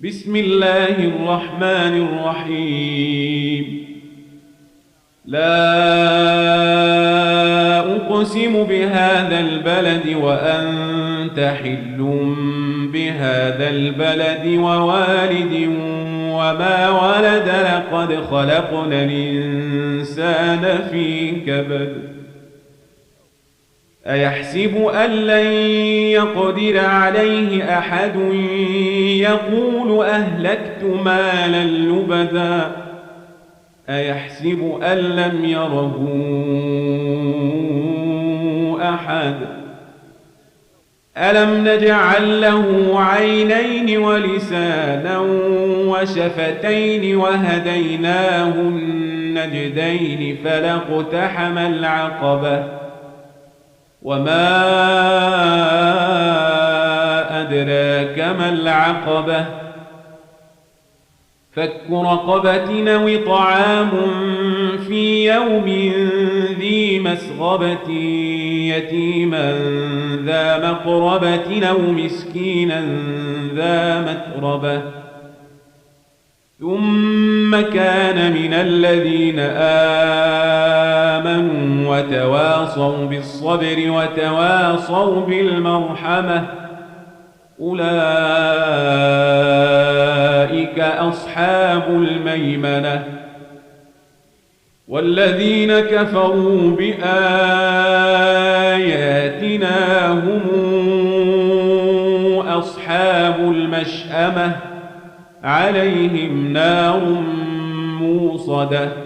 بسم الله الرحمن الرحيم. لا أقسم بهذا البلد وأنت حل بهذا البلد ووالد وما ولد لقد خلقنا الإنسان في كبد أيحسب أن لن يقدر عليه أحد يقول أهلكت مالا لبدا أيحسب أن لم يره أحد ألم نجعل له عينين ولسانا وشفتين وهديناه النجدين فلاقتحم العقبة وما أدراك ما العقبة فك رقبة أو طعام في يوم ذي مسغبة يتيما ذا مقربة أو مسكينا ذا متربة ثم كان من الذين آمنوا وتواصوا بالصبر وتواصوا بالمرحمة أولئك أصحاب الميمنة والذين كفروا بآياتنا هم أصحاب المشأمة عليهم نار موصدة